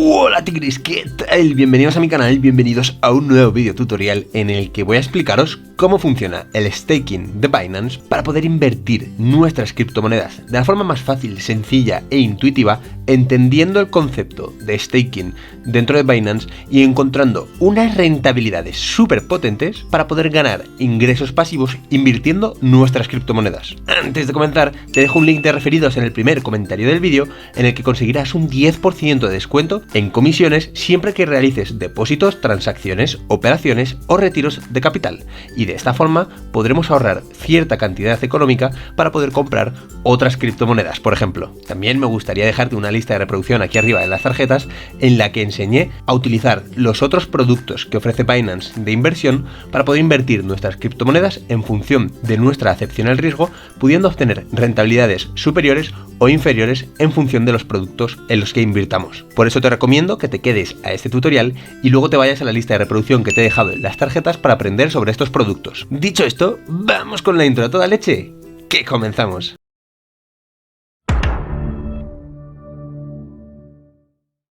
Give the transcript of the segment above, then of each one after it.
Hola tigres, ¿qué tal? Bienvenidos a mi canal, bienvenidos a un nuevo vídeo tutorial en el que voy a explicaros cómo funciona el staking de Binance para poder invertir nuestras criptomonedas de la forma más fácil, sencilla e intuitiva, entendiendo el concepto de staking dentro de Binance y encontrando unas rentabilidades súper potentes para poder ganar ingresos pasivos invirtiendo nuestras criptomonedas. Antes de comenzar, te dejo un link de referidos en el primer comentario del vídeo en el que conseguirás un 10% de descuento en comisiones siempre que realices depósitos, transacciones, operaciones o retiros de capital, y de esta forma podremos ahorrar cierta cantidad económica para poder comprar otras criptomonedas, por ejemplo. También me gustaría dejarte una lista de reproducción aquí arriba de las tarjetas en la que enseñé a utilizar los otros productos que ofrece Binance de inversión para poder invertir nuestras criptomonedas en función de nuestra acepción al riesgo, pudiendo obtener rentabilidades superiores o inferiores en función de los productos en los que invirtamos. Por eso te recomiendo que te quedes a este tutorial y luego te vayas a la lista de reproducción que te he dejado en las tarjetas para aprender sobre estos productos. Dicho esto, vamos con la intro a toda leche, que comenzamos.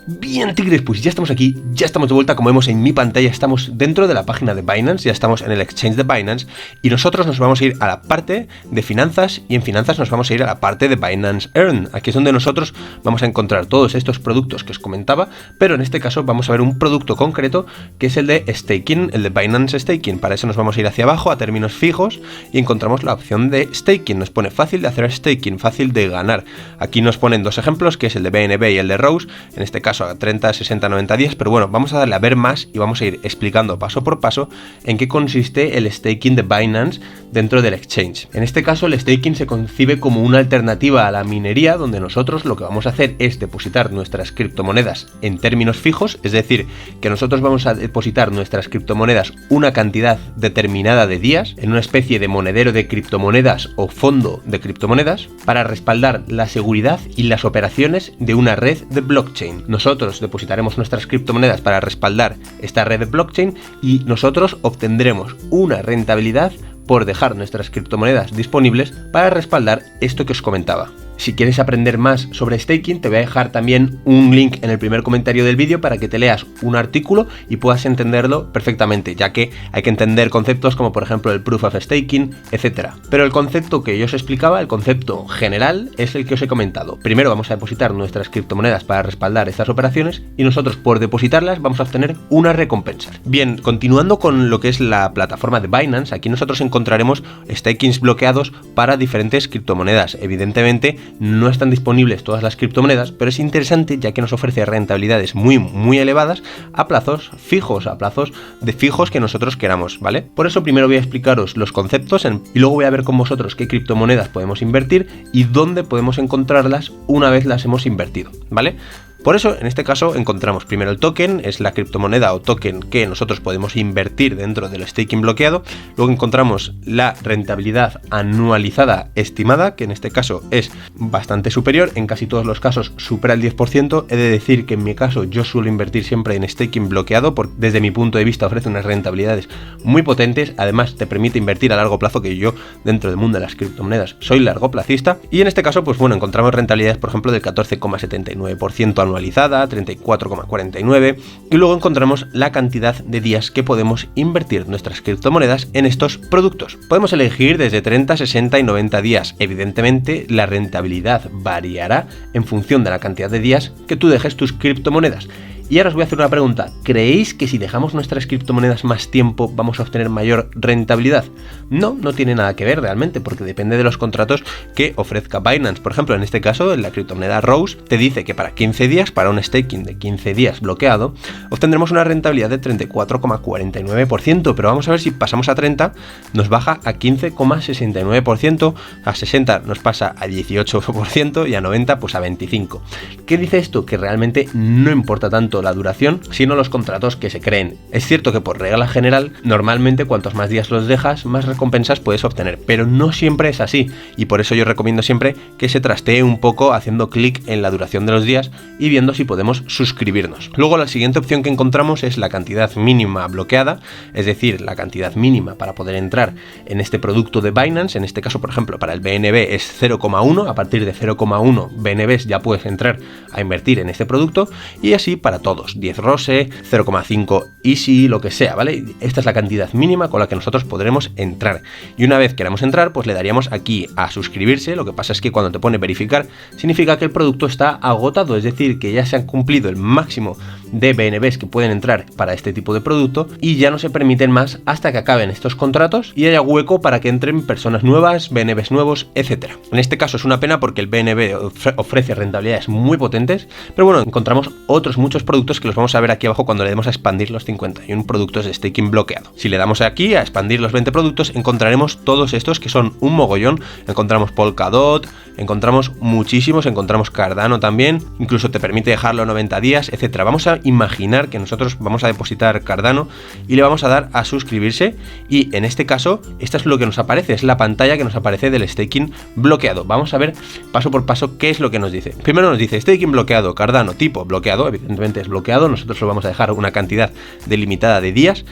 Bien tigres, pues ya estamos aquí, ya estamos de vuelta. Como vemos en mi pantalla, estamos dentro de la página de Binance, ya estamos en el exchange de Binance y nosotros nos vamos a ir a la parte de finanzas y en finanzas nos vamos a ir a la parte de Binance Earn. Aquí es donde nosotros vamos a encontrar todos estos productos que os comentaba, pero en este caso vamos a ver un producto concreto que es el de staking, el de Binance Staking. Para eso nos vamos a ir hacia abajo a términos fijos y encontramos la opción de staking. Nos pone fácil de hacer staking, fácil de ganar. Aquí nos ponen dos ejemplos, que es el de BNB y el de Rose, en este caso a 30, 60, 90 días, pero bueno, vamos a darle a ver más y vamos a ir explicando paso por paso en qué consiste el staking de Binance dentro del exchange. En este caso el staking se concibe como una alternativa a la minería, donde nosotros lo que vamos a hacer es depositar nuestras criptomonedas en términos fijos, es decir, que nosotros vamos a depositar nuestras criptomonedas una cantidad determinada de días en una especie de monedero de criptomonedas o fondo de criptomonedas para respaldar la seguridad y las operaciones de una red de blockchain. Nosotros depositaremos nuestras criptomonedas para respaldar esta red de blockchain y nosotros obtendremos una rentabilidad por dejar nuestras criptomonedas disponibles para respaldar esto que os comentaba. Si quieres aprender más sobre staking, te voy a dejar también un link en el primer comentario del vídeo para que te leas un artículo y puedas entenderlo perfectamente, ya que hay que entender conceptos como por ejemplo el proof of staking, etc. Pero el concepto que yo os explicaba, el concepto general, es el que os he comentado. Primero vamos a depositar nuestras criptomonedas para respaldar estas operaciones y nosotros por depositarlas vamos a obtener una recompensa. Bien, continuando con lo que es la plataforma de Binance, aquí nosotros encontraremos stakings bloqueados para diferentes criptomonedas. Evidentemente no están disponibles todas las criptomonedas, pero es interesante ya que nos ofrece rentabilidades muy elevadas a plazos fijos, a plazos de fijos que nosotros queramos, ¿vale? Por eso primero voy a explicaros los conceptos y luego voy a ver con vosotros qué criptomonedas podemos invertir y dónde podemos encontrarlas una vez las hemos invertido, ¿vale? Por eso, en este caso, encontramos primero el token, es la criptomoneda o token que nosotros podemos invertir dentro del staking bloqueado. Luego encontramos la rentabilidad anualizada estimada, que en este caso es bastante superior, en casi todos los casos supera el 10%. He de decir que en mi caso yo suelo invertir siempre en staking bloqueado, porque desde mi punto de vista ofrece unas rentabilidades muy potentes. Además te permite invertir a largo plazo, que yo dentro del mundo de las criptomonedas soy largoplacista. Y en este caso, pues bueno, encontramos rentabilidades, por ejemplo, del 14,79% anualizada, 34,49, y luego encontramos la cantidad de días que podemos invertir nuestras criptomonedas en estos productos. Podemos elegir desde 30, 60 y 90 días. Evidentemente la rentabilidad variará en función de la cantidad de días que tú dejes tus criptomonedas. Y ahora os voy a hacer una pregunta. ¿Creéis que si dejamos nuestras criptomonedas más tiempo vamos a obtener mayor rentabilidad? No, no tiene nada que ver realmente, porque depende de los contratos que ofrezca Binance. Por ejemplo, en este caso, en la criptomoneda Rose, te dice que para 15 días, para un staking de 15 días bloqueado, obtendremos una rentabilidad de 34,49%, pero vamos a ver si pasamos a 30, nos baja a 15,69%, a 60 nos pasa a 18% y a 90 pues a 25%. ¿Qué dice esto? Que realmente no importa tanto tanto la duración, sino los contratos que se creen. Es cierto que por regla general, normalmente cuantos más días los dejas, más recompensas puedes obtener, pero no siempre es así, y por eso yo recomiendo siempre que se trastee un poco haciendo clic en la duración de los días y viendo si podemos suscribirnos. Luego la siguiente opción que encontramos es la cantidad mínima bloqueada, es decir, la cantidad mínima para poder entrar en este producto de Binance. En este caso, por ejemplo, para el BNB es 0,1, a partir de 0,1 BNBs ya puedes entrar a invertir en este producto, y así para todos, 10 ROSE, 0,5 Easy, lo que sea, ¿vale? Esta es la cantidad mínima con la que nosotros podremos entrar, y una vez queramos entrar, pues le daríamos aquí a suscribirse. Lo que pasa es que cuando te pone verificar, significa que el producto está agotado, es decir, que ya se han cumplido el máximo de BNBs que pueden entrar para este tipo de producto y ya no se permiten más hasta que acaben estos contratos y haya hueco para que entren personas nuevas, BNBs nuevos, etcétera. En este caso es una pena porque el BNB ofrece rentabilidades muy potentes, pero bueno, encontramos otros muchos productos que los vamos a ver aquí abajo cuando le demos a expandir los 51 productos de staking bloqueado. Si le damos aquí a expandir los 20 productos, encontraremos todos estos que son un mogollón. Encontramos Polkadot, encontramos muchísimos, encontramos Cardano también, incluso te permite dejarlo 90 días, etcétera. Vamos a imaginar que nosotros vamos a depositar Cardano y le vamos a dar a suscribirse, y en este caso esto es lo que nos aparece, es la pantalla que nos aparece del staking bloqueado. Vamos a ver paso por paso qué es lo que nos dice. Primero nos dice staking bloqueado, Cardano tipo bloqueado, evidentemente es bloqueado, nosotros lo vamos a dejar una cantidad delimitada de días.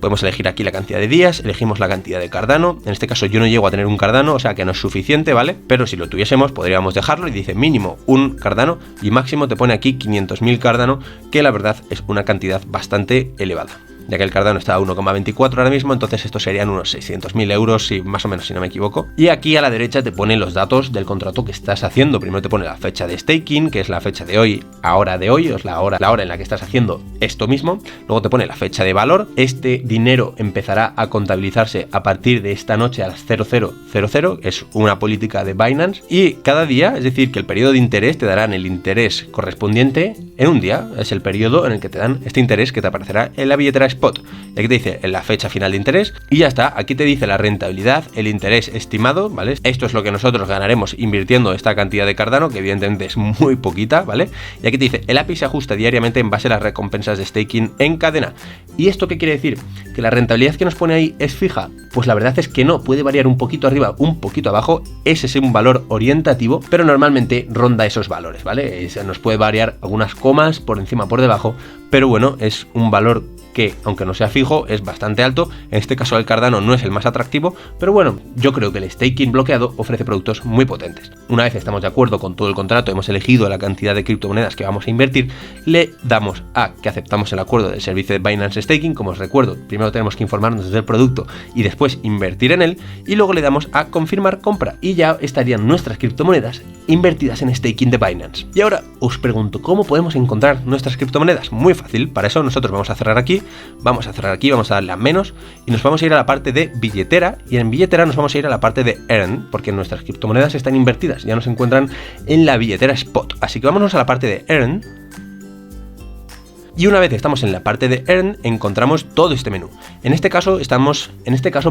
Podemos elegir aquí la cantidad de días, elegimos la cantidad de Cardano. En este caso yo no llego a tener un Cardano, o sea que no es suficiente, ¿vale? Pero si lo tuviésemos podríamos dejarlo, y dice mínimo un Cardano y máximo te pone aquí 500.000 Cardano, que la verdad es una cantidad bastante elevada, ya que el Cardano está a 1,24 ahora mismo, entonces estos serían unos 600.000 euros, más o menos, si no me equivoco. Y aquí a la derecha te pone los datos del contrato que estás haciendo. Primero te pone la fecha de staking, que es la fecha de hoy, ahora de hoy, es la hora en la que estás haciendo esto mismo. Luego te pone la fecha de valor. Este dinero empezará a contabilizarse a partir de esta noche a las 00:00, es una política de Binance, y cada día, es decir, que el periodo de interés te darán el interés correspondiente en un día, es el periodo en el que te dan este interés que te aparecerá en la billetera Spot. Y aquí te dice en la fecha final de interés y ya está. Aquí te dice la rentabilidad, el interés estimado, ¿vale? Esto es lo que nosotros ganaremos invirtiendo esta cantidad de Cardano, que evidentemente es muy poquita, ¿vale? Y aquí te dice el API se ajusta diariamente en base a las recompensas de staking en cadena. ¿Y esto qué quiere decir? ¿Que la rentabilidad que nos pone ahí es fija? Pues la verdad es que no, puede variar un poquito arriba, un poquito abajo. Ese es un valor orientativo, pero normalmente ronda esos valores, ¿vale? Nos puede variar algunas comas por encima, por debajo, pero bueno, es un valor que, aunque no sea fijo, es bastante alto. En este caso el Cardano no es el más atractivo, pero bueno, yo creo que el staking bloqueado ofrece productos muy potentes. Una vez estamos de acuerdo con todo el contrato, hemos elegido la cantidad de criptomonedas que vamos a invertir, le damos a que aceptamos el acuerdo del servicio de Binance Staking. Como os recuerdo, primero tenemos que informarnos del producto y después invertir en él, y luego le damos a confirmar compra y ya estarían nuestras criptomonedas invertidas en staking de Binance. Y ahora os pregunto, ¿cómo podemos encontrar nuestras criptomonedas? Muy fácil. Para eso nosotros vamos a cerrar aquí, vamos a darle a menos y nos vamos a ir a la parte de billetera, y en billetera nos vamos a ir a la parte de Earn, porque nuestras criptomonedas están invertidas, ya no se encuentran en la billetera Spot. Así que vámonos a la parte de Earn. Y una vez estamos en la parte de Earn, encontramos todo este menú. En este caso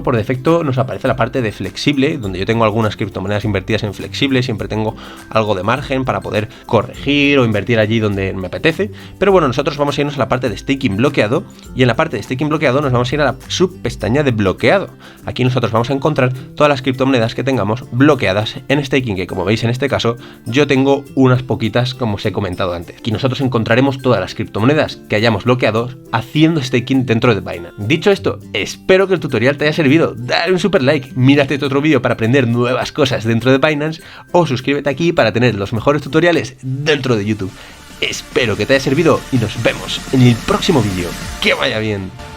por defecto nos aparece la parte de flexible, donde yo tengo algunas criptomonedas invertidas en flexible, siempre tengo algo de margen para poder corregir o invertir allí donde me apetece. Pero bueno, nosotros vamos a irnos a la parte de staking bloqueado, y en la parte de staking bloqueado nos vamos a ir a la subpestaña de bloqueado. Aquí nosotros vamos a encontrar todas las criptomonedas que tengamos bloqueadas en staking, que como veis en este caso yo tengo unas poquitas, como os he comentado antes. Aquí nosotros encontraremos todas las criptomonedas que hayamos bloqueado haciendo staking dentro de Binance. Dicho esto, espero que el tutorial te haya servido. Dale un super like, mírate otro vídeo para aprender nuevas cosas dentro de Binance, o suscríbete aquí para tener los mejores tutoriales dentro de YouTube. Espero que te haya servido y nos vemos en el próximo vídeo. ¡Que vaya bien!